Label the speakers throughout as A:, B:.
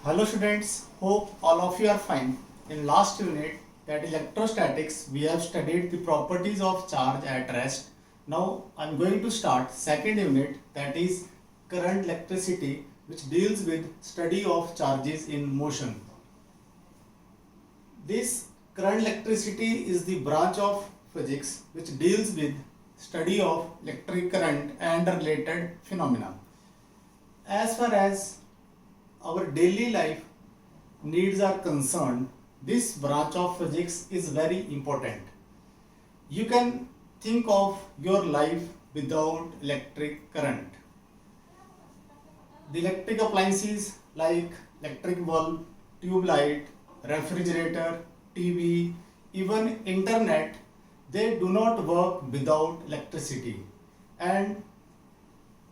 A: Hello students, hope all of you are fine. In last unit, that electrostatics, we have studied the properties of charge at rest. Now I am going to start second unit, that is current electricity, which deals with study of charges in motion. This current electricity is the branch of physics which deals with study of electric current and related phenomena. As far as our daily life needs are concerned, this branch of physics is very important. You can think of your life without electric current. The electric appliances like electric bulb, tube light, refrigerator, TV, even internet, they do not work without electricity. And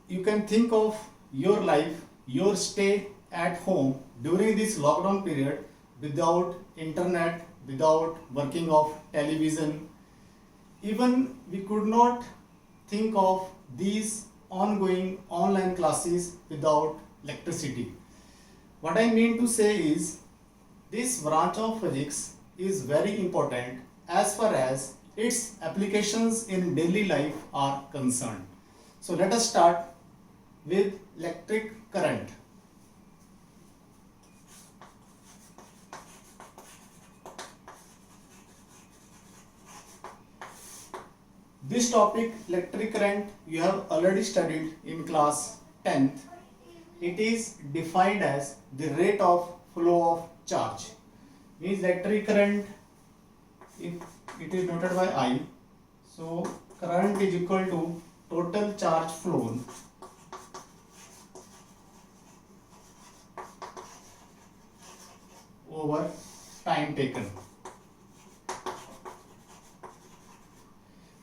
A: you can think of your life, your stay at home during this lockdown period without internet, without working of television. Even we could not think of these ongoing online classes without electricity. What I mean to say is this branch of physics is very important as far as its applications in daily life are concerned. So let us start with electric current. This topic, electric current, you have already studied in class 10th. It is defined as the rate of flow of charge. Means electric current, if it is noted by I, so current is equal to total charge flown over time taken.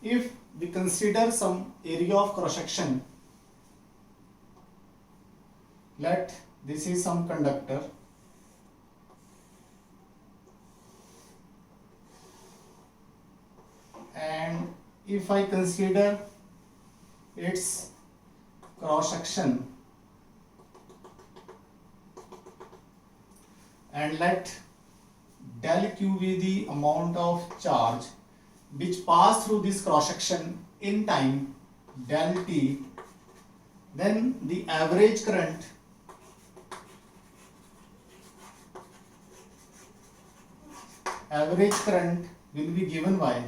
A: If we consider some area of cross section, let this is some conductor and if I consider its cross section and let del q be the amount of charge which pass through this cross section in time del t, then the average current will be given by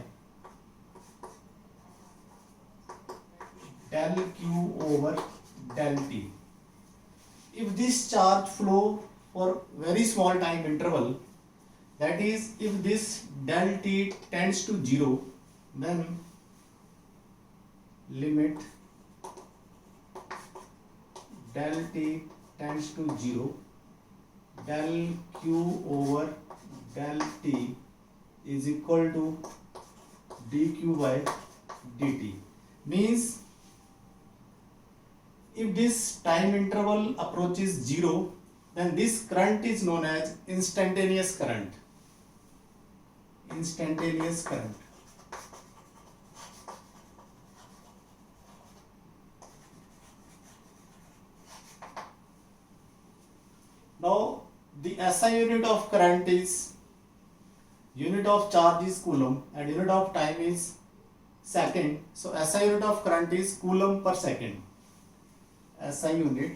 A: del q over del t. If this charge flow for very small time interval, that is, if this del t tends to 0, then limit del t tends to 0, del q over del t is equal to dq by dt. Means if this time interval approaches 0, then this current is known as instantaneous current. Instantaneous current. Now the SI unit of current is, unit of charge is coulomb and unit of time is second. So SI unit of current is coulomb per second. SI unit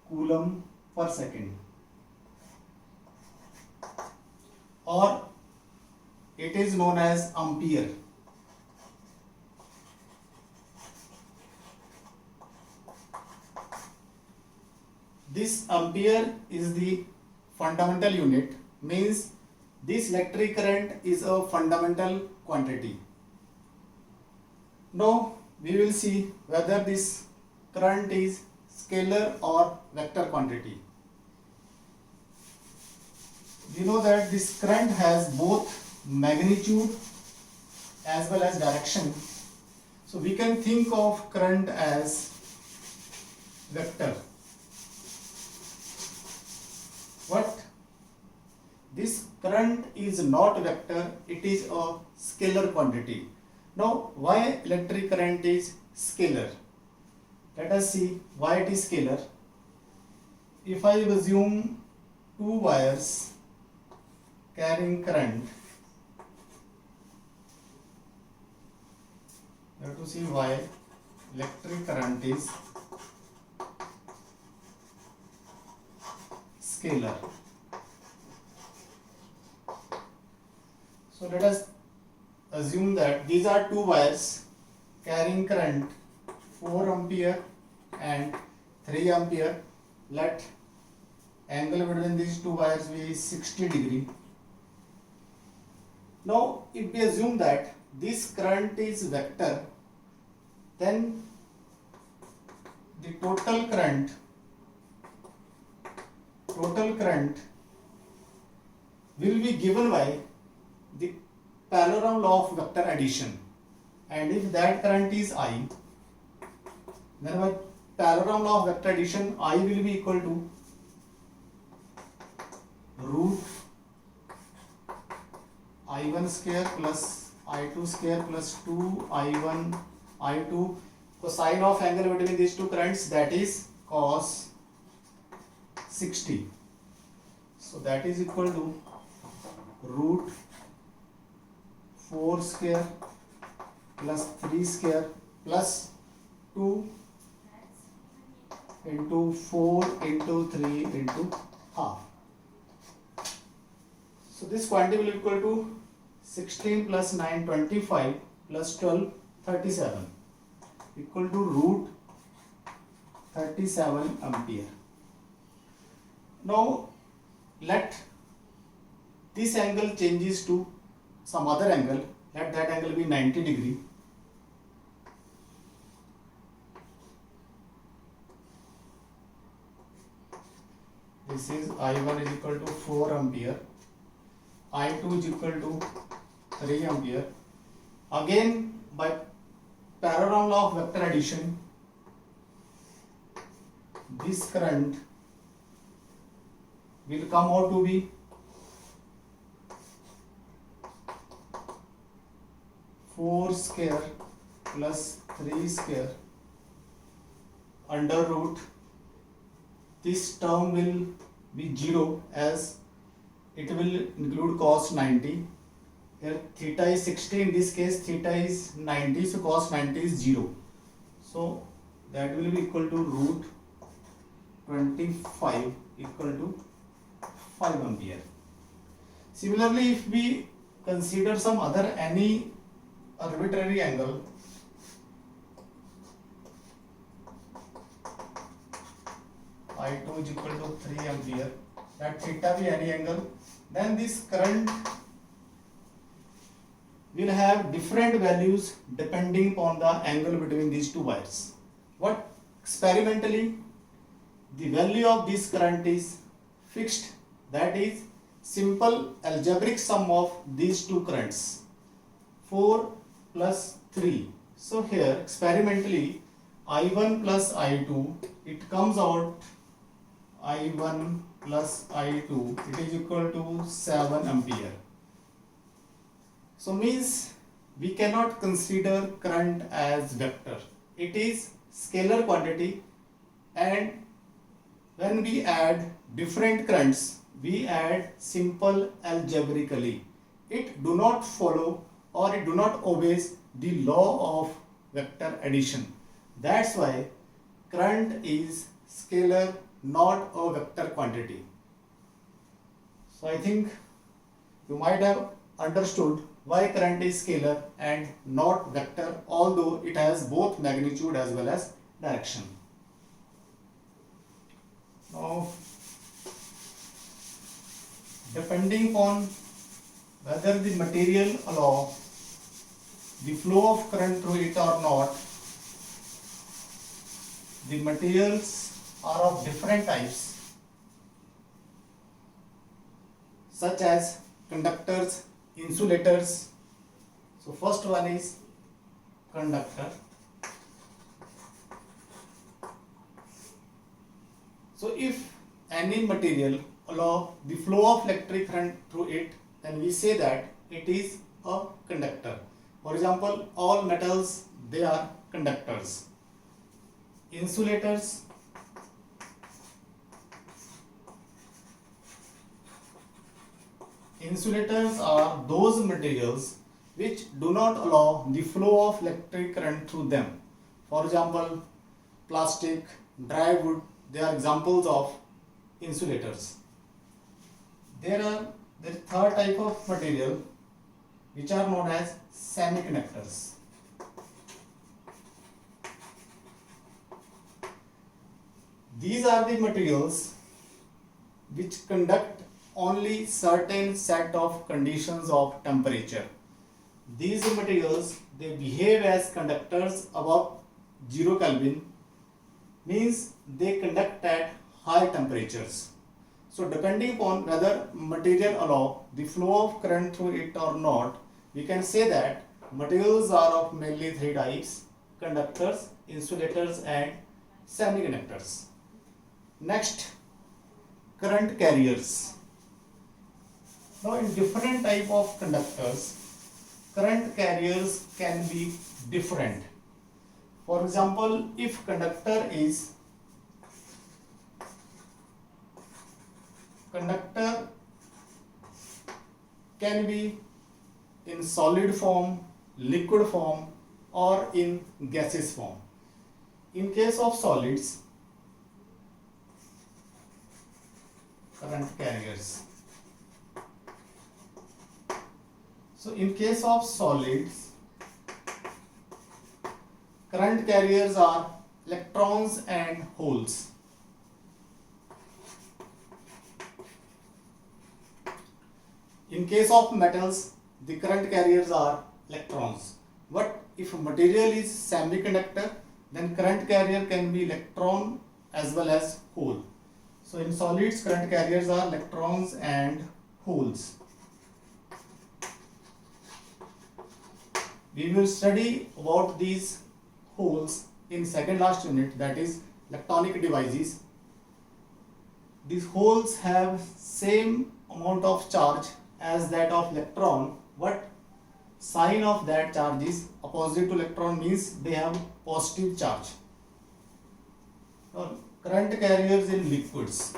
A: coulomb per second, or it is known as ampere. This ampere is the fundamental unit, means this electric current is a fundamental quantity. Now we will see whether this current is scalar or vector quantity. We know that this current has both magnitude as well as direction. So we can think of current as vector. But this current is not vector, it is a scalar quantity. Now why electric current is scalar? Let us see why it is scalar. if I assume two wires carrying current, you have to see why electric current is scalar. So let us assume that these are two wires carrying current 4 ampere and 3 ampere. Let angle between these two wires be 60 degree. Now if we assume that this current is vector, then the total current will be given by the parallel law of vector addition, and if that current is I, then by parallel law of vector addition I will be equal to root I1 square plus I2 square plus 2 I1 I2 cosine of angle between these two currents, that is cos 60. So that is equal to root 4 square plus 3 square plus 2 into 4 into 3 into half. So this quantity will equal to 16 plus 9 25 plus 12 37 equal to root 37 ampere. Now let this angle changes to some other angle. Let that angle be 90 degree. This is I1 is equal to 4 ampere. I2 is equal to 3 ampere. Again, by parallel law of vector addition, this current will come out to be 4 square plus 3 square under root. This term will be 0 as it will include cos 90. Here theta is 60, in this case theta is 90, so cos 90 is 0. So that will be equal to root 25 equal to 5 ampere. Similarly, if we consider some other any arbitrary angle, I2 is equal to 3 ampere, let theta be any angle, then this current will have different values depending upon the angle between these two wires. What experimentally the value of this current is fixed, that is simple algebraic sum of these two currents, 4 plus 3. So here experimentally I1 plus I2, it comes out I1 plus I2, it is equal to 7 ampere. So means we cannot consider current as vector. It is scalar quantity, and when we add different currents, we add simple algebraically. It do not follow or it do not obey the law of vector addition. That's why current is scalar, not a vector quantity. So I think you might have understood why current is scalar and not vector, although it has both magnitude as well as direction. Now, depending upon whether the material allow the flow of current through it or not, the materials are of different types, such as conductors, insulators. So first one is conductor. So if any material allow the flow of electric current through it, then we say that it is a conductor. For example, all metals, they are conductors. Insulators, Insulators are those materials which do not allow the flow of electric current through them. For example, plastic, dry wood, they are examples of insulators. There is third type of material which are known as semiconductors. These are the materials which conduct only certain set of conditions of temperature. These materials, they behave as conductors above 0 Kelvin, means they conduct at high temperatures. So depending upon whether material allow the flow of current through it or not, we can say that materials are of mainly three types: conductors, insulators and semiconductors. Next, current carriers. Now in different type of conductors, current carriers can be different. For example, if conductor can be in solid form, liquid form or in gaseous form. In case of solids, current carriers. So in case of solids, current carriers are electrons and holes. In case of metals, the current carriers are electrons. But if material is semiconductor, then current carrier can be electron as well as hole. So in solids, current carriers are electrons and holes. We will study about these holes in second last unit, that is electronic devices. These holes have same amount of charge as that of electron, but sign of that charge is opposite to electron, means they have positive charge. Now, current carriers in liquids.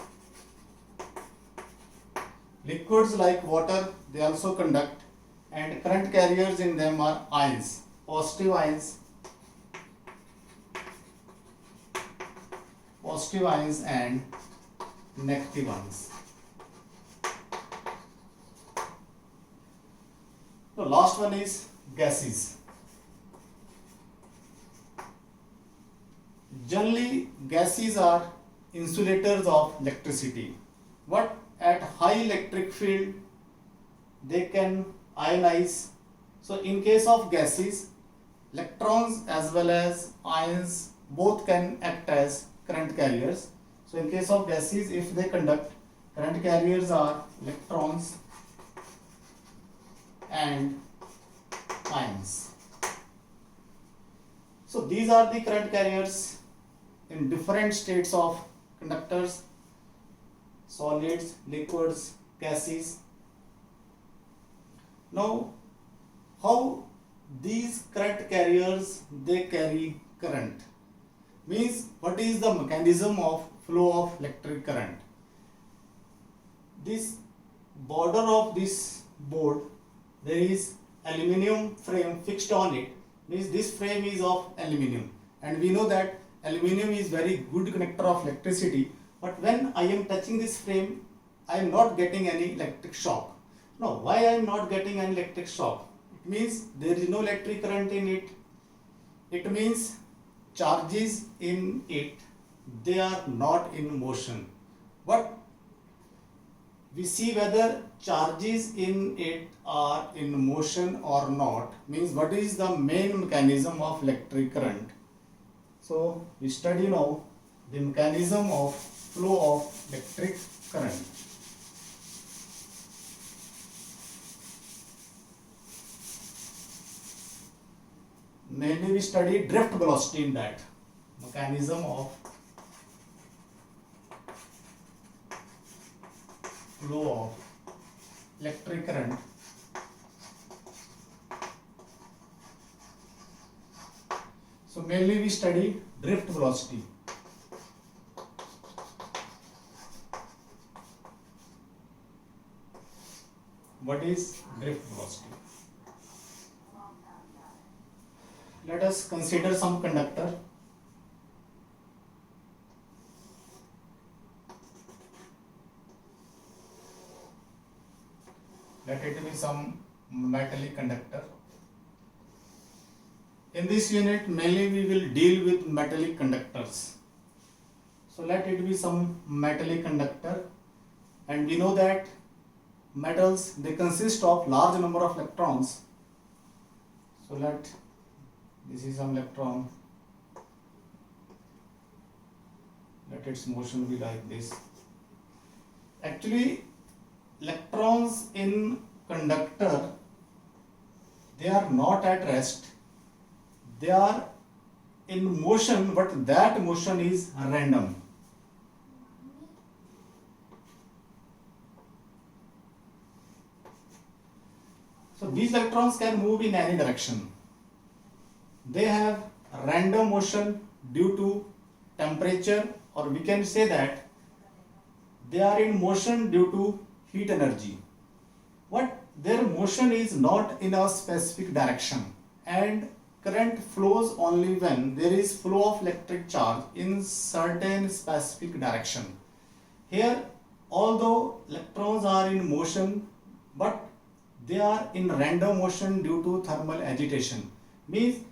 A: Liquids like water, they also conduct, and current carriers in them are ions, positive ions and negative ions. The last one is gases. Generally, gases are insulators of electricity, but at high electric field, they can ionize. So in case of gases, electrons as well as ions both can act as current carriers. So in case of gases, if they conduct, current carriers are electrons and ions. So these are the current carriers in different states of conductors: solids, liquids, gases. Now, how these current carriers they carry current, means what is the mechanism of flow of electric current. This border of this board, there is aluminum frame fixed on it, means this frame is of aluminum, and we know that aluminum is very good conductor of electricity. But when I am touching this frame, I am not getting any electric shock. Now, why I am not getting an electric shock? It means there is no electric current in it. It means charges in it, they are not in motion. But we see whether charges in it are in motion or not, means what is the main mechanism of electric current. So we study now the mechanism of flow of electric current. Mainly we study drift velocity in that mechanism of flow of electric current. So mainly we study drift velocity. What is drift velocity? Let us consider some conductor. Let it be some metallic conductor. In this unit, mainly we will deal with metallic conductors. So let it be some metallic conductor, and we know that metals, they consist of large number of electrons. So this is some electron. Let its motion be like this. Actually, electrons in conductor, they are not at rest. They are in motion, but that motion is random. So these electrons can move in any direction. They have random motion due to temperature, or we can say that they are in motion due to heat energy. But their motion is not in a specific direction, and current flows only when there is flow of electric charge in certain specific direction. Here, although electrons are in motion, but they are in random motion due to thermal agitation. Means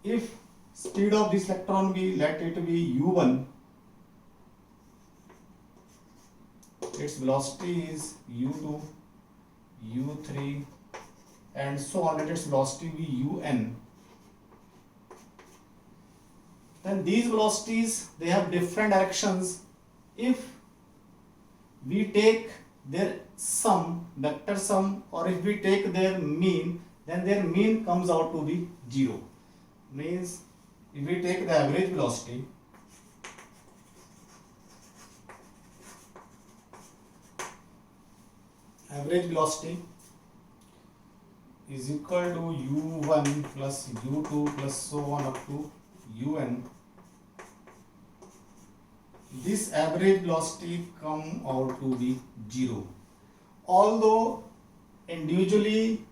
A: if speed of this electron be, let it be u1, its velocity is u2, u3, and so on, let its velocity be un. Then these velocities, they have different directions. If we take their sum, vector sum, or if we take their mean, then their mean comes out to be 0. Means if we take the average velocity, is equal to u1 plus u2 plus so on up to un. This average velocity come out to be 0. Although individually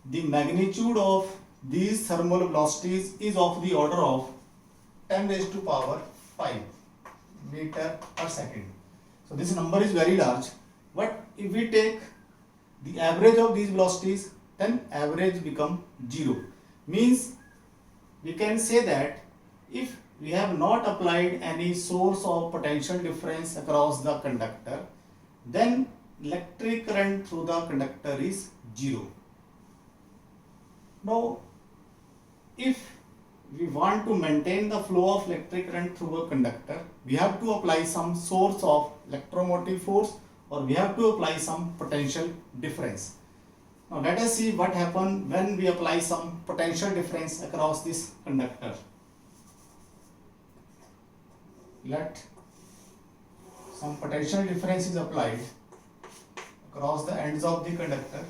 A: the magnitude of these thermal velocities is of the order of 10 raised to power 5 meter per second. So this number is very large. But if we take the average of these velocities, then average become 0. Means we can say that if we have not applied any source of potential difference across the conductor, then electric current through the conductor is 0. Now, if we want to maintain the flow of electric current through a conductor, we have to apply some source of electromotive force, or we have to apply some potential difference. Now let us see what happens when we apply some potential difference across this conductor. Let some potential difference is applied across the ends of the conductor.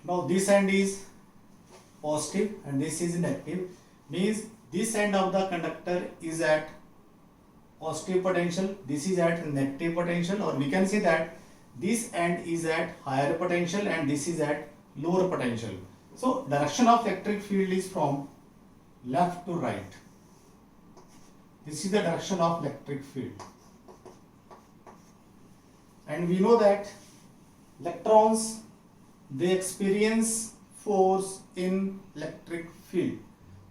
A: Now this end is positive and this is negative. Means this end of the conductor is at positive potential, this is at negative potential, or we can say that this end is at higher potential and this is at lower potential. So direction of electric field is from left to right. This is the direction of electric field. And we know that electrons, they experience force in electric field.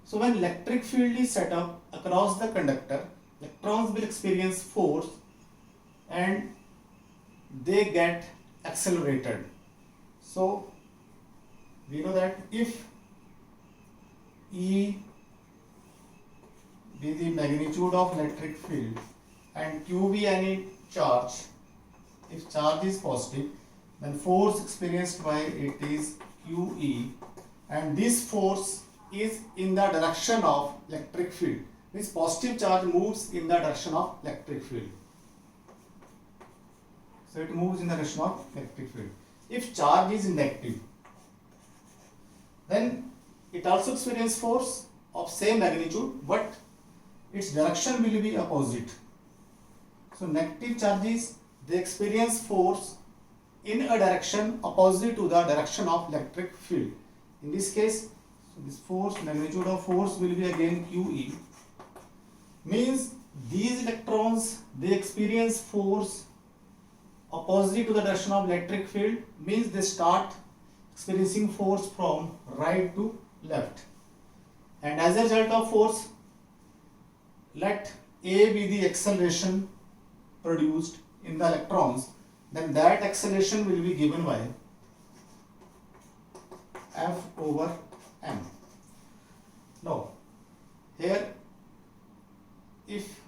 A: So when electric field is set up across the conductor, electrons will experience force and they get accelerated. So we know that if E be the magnitude of electric field and Q be any charge, if charge is positive, then force experienced by it is QE, and this force is in the direction of electric field. This positive charge moves in the direction of electric field. So it moves in the direction of electric field. If charge is negative, then it also experiences force, of same magnitude, but its direction will be opposite. So negative charges, they experience force in a direction opposite to the direction of electric field. In this case, so this force, magnitude of force will be again QE. Means these electrons, they experience force opposite to the direction of electric field, means they start experiencing force from right to left. And as a result of force, let A be the acceleration produced in the electrons, then that acceleration will be given by F over M. Now, here if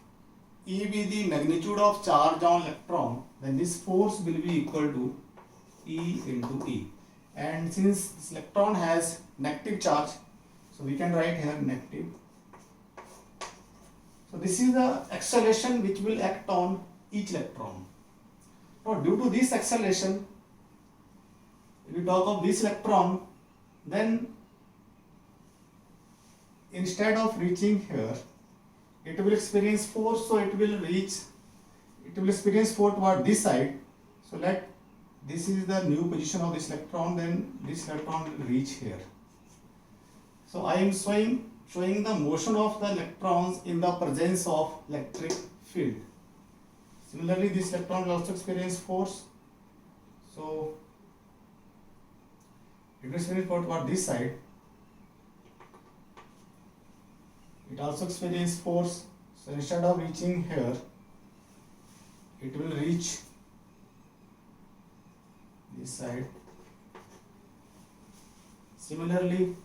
A: E be the magnitude of charge on electron, then this force will be equal to E into E. And since this electron has negative charge, so we can write here negative. So this is the acceleration which will act on each electron. Now due to this acceleration, if we talk of this electron, then instead of reaching here, it will experience force, so it will experience force toward this side. So let this is the new position of this electron, then this electron will reach here. So I am showing the motion of the electrons in the presence of electric field. Similarly, this electron will also experience force. So it will experience force toward this side. It also experiences force. So instead of reaching here, it will reach this side. Similarly,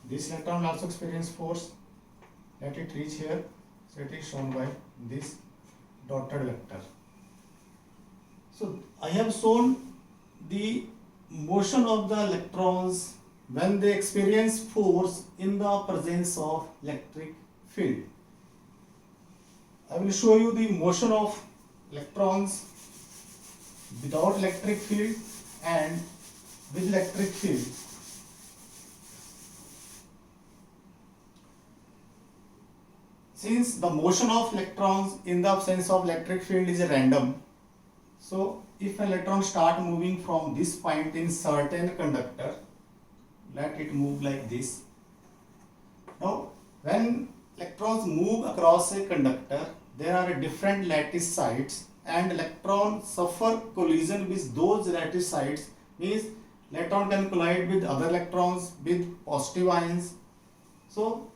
A: this electron will also experience force. Let it reach here. So it is shown by this dotted vector. So I have shown the motion of the electrons when they experience force in the presence of electric field. I will show you the motion of electrons without electric field and with electric field. Since the motion of electrons in the absence of electric field is random, so if an electron start moving from this point in certain conductor, let it move like this. Now when electrons move across a conductor, there are different lattice sites and electrons suffer collision with those lattice sites, means electron can collide with other electrons with positive ions. So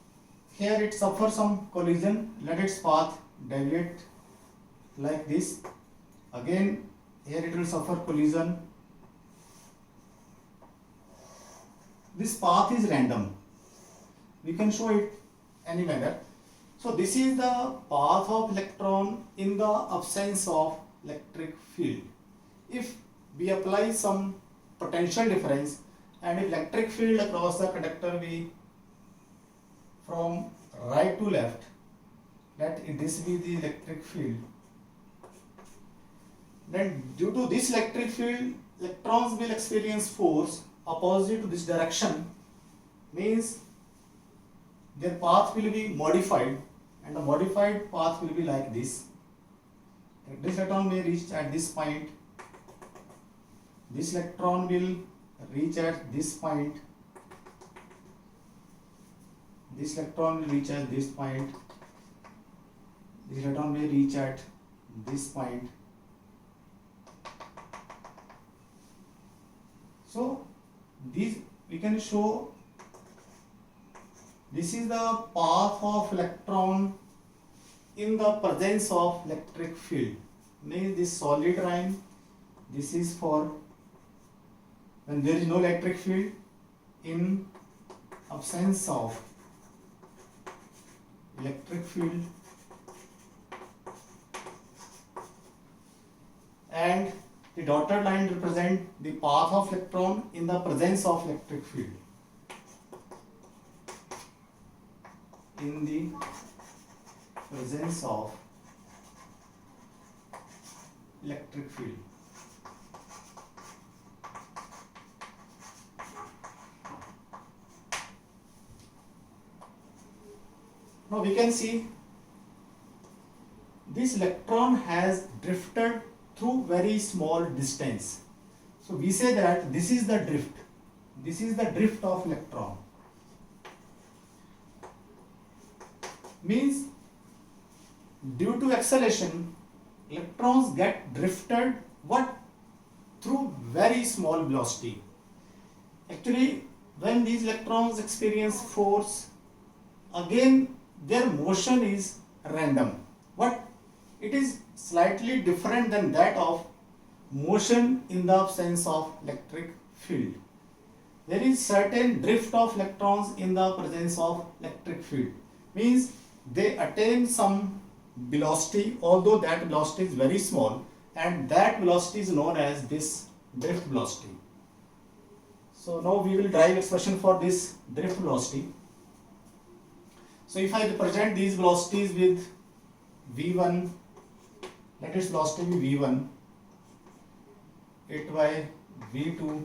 A: here it suffers some collision, let its path deviate like this. Again here it will suffer collision. This path is random. We can show it any manner. So this is the path of electron in the absence of electric field. If we apply some potential difference and if electric field across the conductor be from right to left, let this be the electric field, then due to this electric field, electrons will experience force opposite to this direction, means their path will be modified, and the modified path will be like this. This electron may reach at this point, this electron will reach at this point, this electron will reach at this point, this electron may reach at this point. So this we can show, this is the path of electron in the presence of electric field. Means this solid line, this is for when there is no electric field, in absence of electric field, and the dotted line represent the path of electron in the presence of electric field. In the presence of electric field. Now we can see this electron has drifted through very small distance. So we say that this is the drift. This is the drift of electron. Means due to acceleration, electrons get drifted what? Through very small velocity. Actually, when these electrons experience force, again their motion is random. What? It is slightly different than that of motion in the absence of electric field. There is certain drift of electrons in the presence of electric field. Means they attain some velocity, although that velocity is very small, and that velocity is known as this drift velocity. So now we will derive expression for this drift velocity. So if I represent these velocities with v1, let its velocity be v1, it by v2,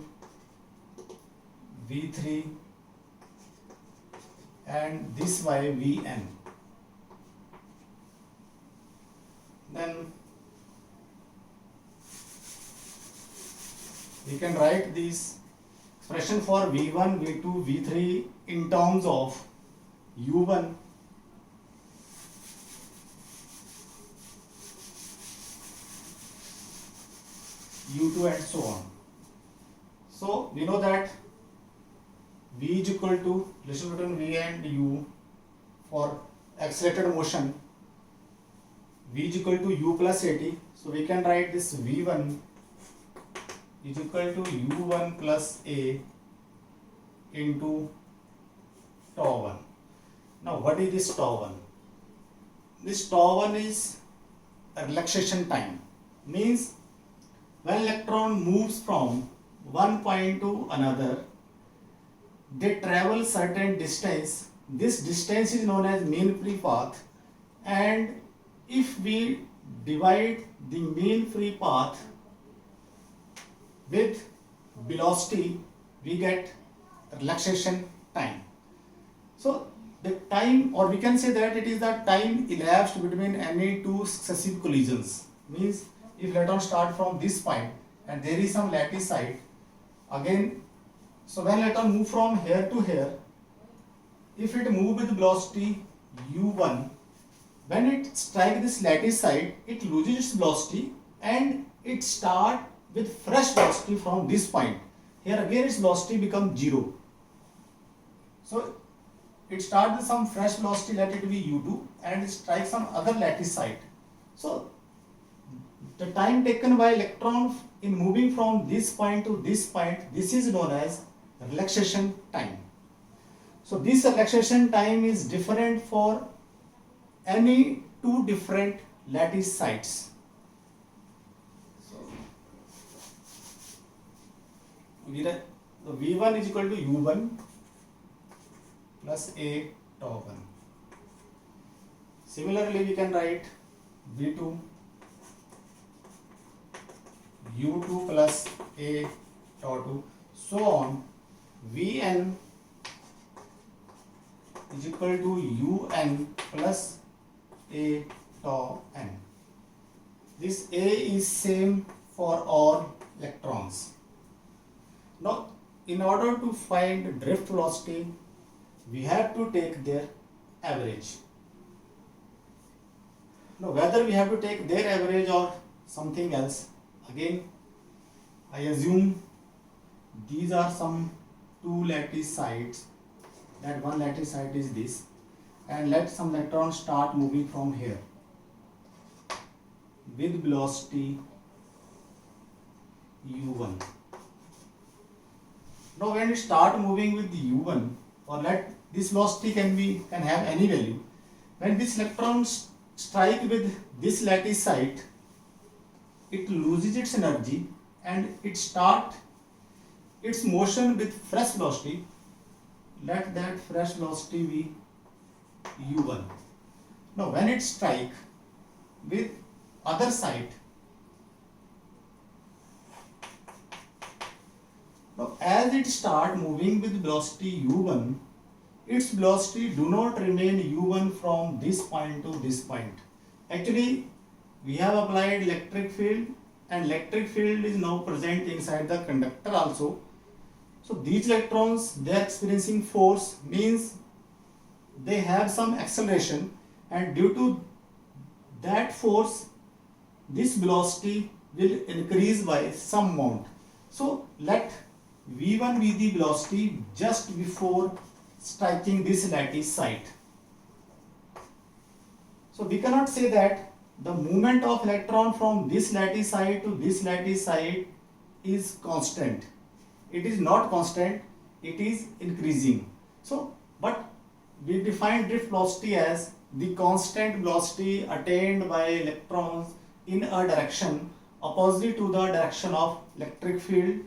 A: v3, and this by vn. Then we can write this expression for v1, v2, v3 in terms of u1, u2 and so on. So we know that v is equal to relation between v and u for accelerated motion, v is equal to u plus at. So we can write this v1 is equal to u1 plus a into tau 1. Now what is this tau 1? This tau 1 is a relaxation time. Means when electron moves from one point to another, they travel certain distance. This distance is known as mean free path, and if we divide the mean free path with velocity, we get relaxation time. So the time, or we can say that it is the time elapsed between any two successive collisions. Means if electron start from this point and there is some lattice site, again, so when electron move from here to here, if it move with velocity u1, when it strike this lattice site, it loses its velocity and it start with fresh velocity from this point. Here again its velocity becomes 0. So it starts with some fresh velocity, let it be u2, and it strikes some other lattice site. So the time taken by electron in moving from this point to this point, this is known as relaxation time. So this relaxation time is different for any two different lattice sites. So v1 is equal to u1 plus a tau 1. Similarly, we can write v2 u2 plus a tau 2, so on. Vn is equal to un plus a tau n. This a is same for all electrons. Now, in order to find drift velocity, we have to take their average. Now, whether we have to take their average or something else, again, I assume these are some two lattice sites, that one lattice site is this, and let some electron start moving from here with velocity u1. Now when it start moving with u1, or let this velocity can have any value, when this electron strike with this lattice site, it loses its energy and it start its motion with fresh velocity. Let that fresh velocity be u1. Now when it strike with other side, now as it start moving with velocity u1, its velocity do not remain u1 from this point to this point. Actually, we have applied electric field, and electric field is now present inside the conductor also. So these electrons, they are experiencing force, means they have some acceleration, and due to that force this velocity will increase by some amount. So let v1 be the velocity just before striking this lattice site. So we cannot say that the movement of electron from this lattice site to this lattice site is constant. It is not constant, it is increasing. So, but we define drift velocity as the constant velocity attained by electrons in a direction opposite to the direction of electric field.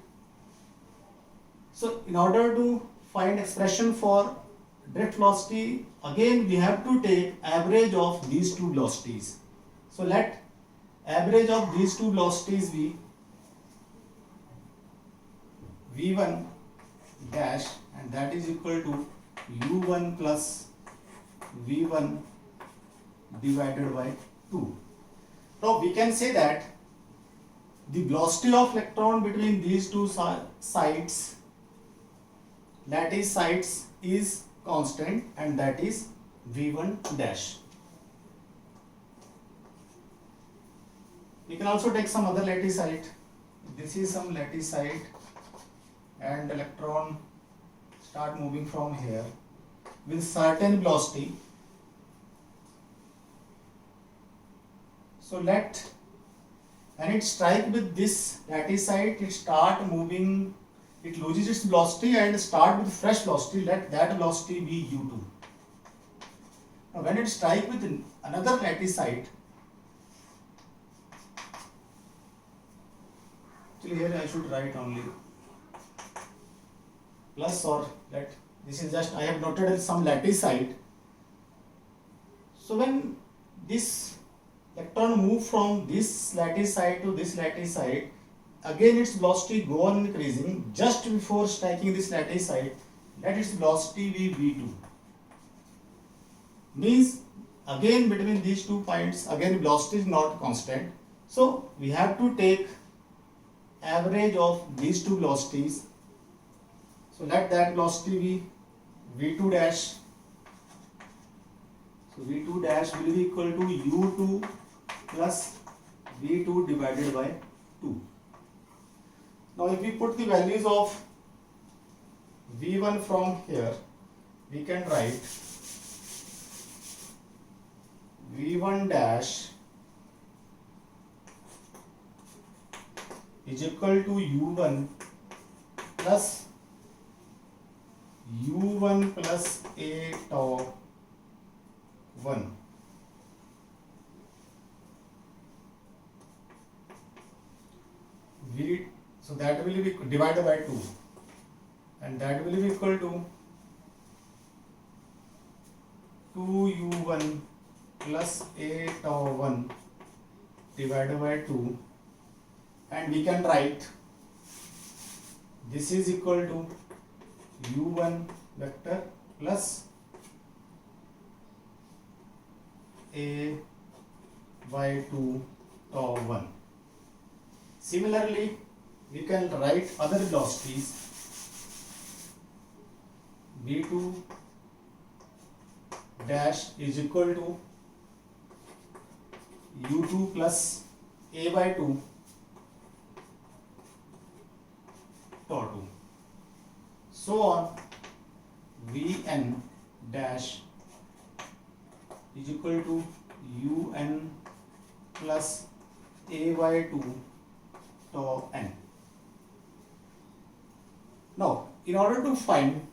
A: So in order to find expression for drift velocity, again we have to take average of these two velocities. So let average of these two velocities be v1 dash, and that is equal to u1 plus v1 divided by 2. Now we can say that the velocity of electron between these two sites, lattice sites, is constant, and that is v1 dash. We can also take some other lattice site. This is some lattice site, and electron start moving from here with certain velocity. So let, when it strike with this lattice site, it start moving, it loses its velocity and start with fresh velocity. Let that velocity be u2. Now when it strike with another lattice site, actually here I should write only plus, or let, this is just I have noted as some lattice site. So when this electron move from this lattice site to this lattice site, again its velocity go on increasing. Just before striking this lattice site, let its velocity be v2. Means again between these 2 points, again velocity is not constant. So we have to take average of these two velocities. So let that velocity be v2 dash. So v2 dash will be equal to u2 plus v2 divided by 2. Now if we put the values of v1 from here, we can write v1 dash is equal to u1 plus u1 plus a tau 1. So that will be divided by 2, and that will be equal to 2u1 plus a tau 1 divided by 2, and we can write this is equal to u1 vector plus a by 2 tau 1. Similarly, we can write other velocities. v2 dash is equal to u2 plus a by 2 tau 2. So on, vn dash is equal to un plus a by 2 tau n. Now, in order to find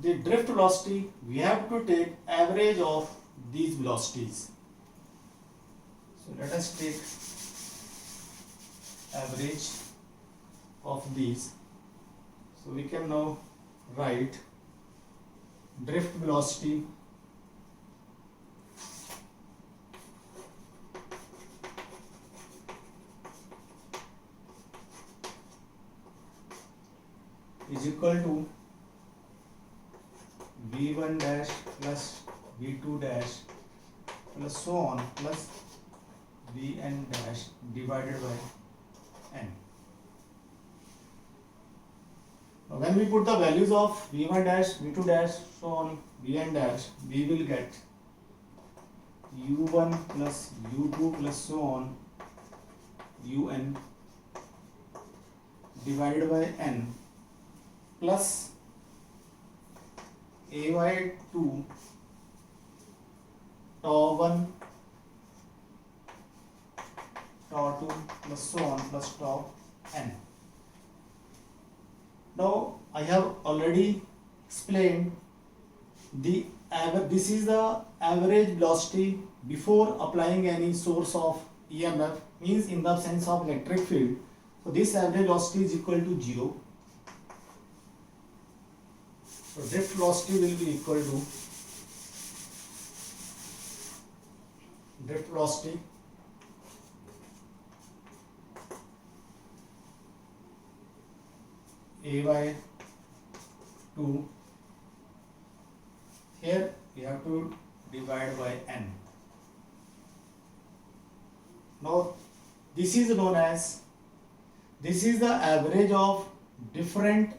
A: the drift velocity, we have to take average of these velocities. So let us take average of these. So we can now write drift velocity is equal to v1 dash plus v2 dash plus so on plus vn dash divided by n. Now when we put the values of v1 dash, v2 dash, so on vn dash, we will get u1 plus u2 plus so on un divided by n plus ay2 tau1 tau2 plus so on plus tau n. Now I have already explained this is the average velocity before applying any source of EMF, means in the sense of electric field. So this average velocity is equal to 0. So drift velocity will be equal to drift velocity ay2, here we have to divide by n. Now this is known as, this is the average of different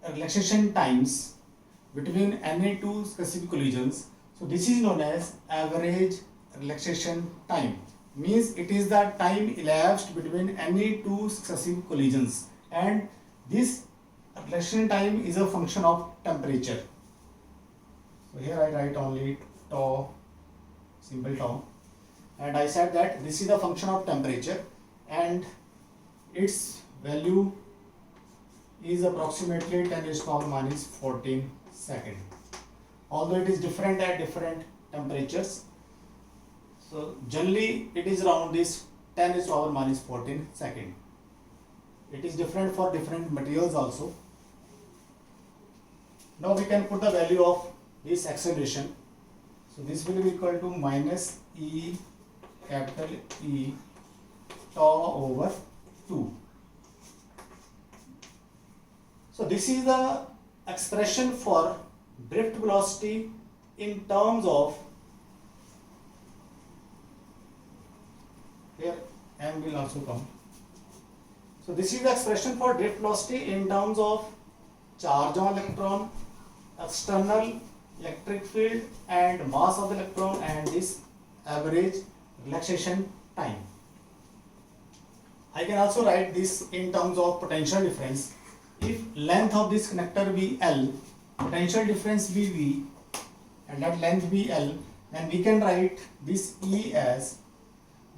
A: relaxation times between any two successive collisions. So this is known as average relaxation time, means it is the time elapsed between any two successive collisions, and this relaxation time is a function of temperature. So here I write only tau, simple tau, and I said that this is a function of temperature and its value is approximately 10 raised to power minus 14 second, although it is different at different temperatures. So generally it is around this 10 raised to power minus 14 second. It is different for different materials also. Now we can put the value of this acceleration. So this will be equal to minus E capital E tau over 2. So this is the expression for drift velocity in terms of, here m will also come. So this is the expression for drift velocity in terms of charge on electron, external electric field and mass of the electron, and this average relaxation time. I can also write this in terms of potential difference. If length of this conductor be L, potential difference be V, and that length be L, then we can write this E as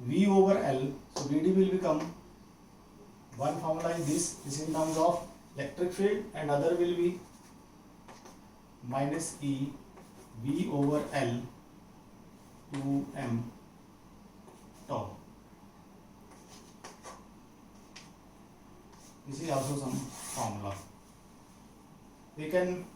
A: V over L. So Vd will become one formula is this in terms of electric field, and other will be minus E V over L 2m tau. This is also some formula. We can,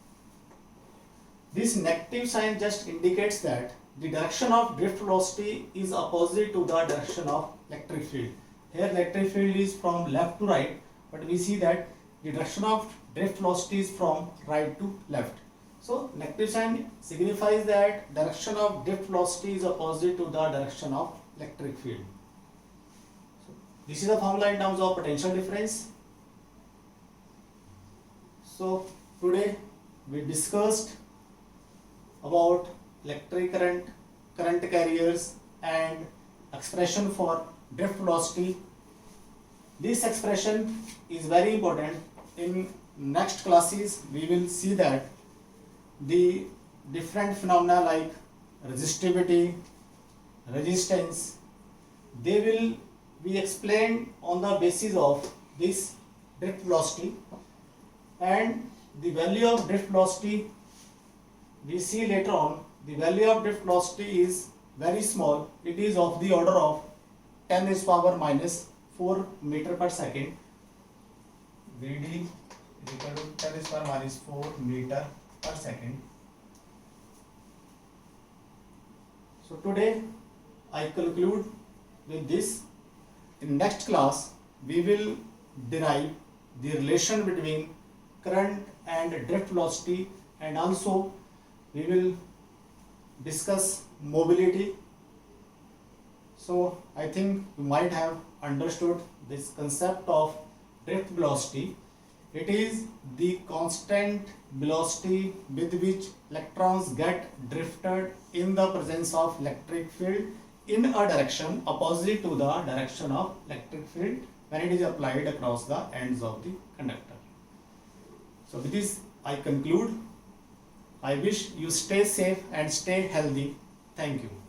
A: this negative sign just indicates that the direction of drift velocity is opposite to the direction of electric field. Here electric field is from left to right, but we see that the direction of drift velocity is from right to left. So negative sign signifies that direction of drift velocity is opposite to the direction of electric field. So this is the formula in terms of potential difference. So today we discussed about electric current, current carriers and expression for drift velocity. This expression is very important. In next classes we will see that the different phenomena like resistivity, resistance, they will be explained on the basis of this drift velocity, and the value of drift velocity we see later on. The value of drift velocity is very small. It is of the order of 10 raised to power minus 4 meter per second. Vd is equal to 10 raised to power minus 4 meter per second. So today I conclude with this. In next class we will derive the relation between current and drift velocity, and also we will discuss mobility. So I think you might have understood this concept of drift velocity. It is the constant velocity with which electrons get drifted in the presence of electric field in a direction opposite to the direction of electric field when it is applied across the ends of the conductor. So with this I conclude. I wish you stay safe and stay healthy. Thank you.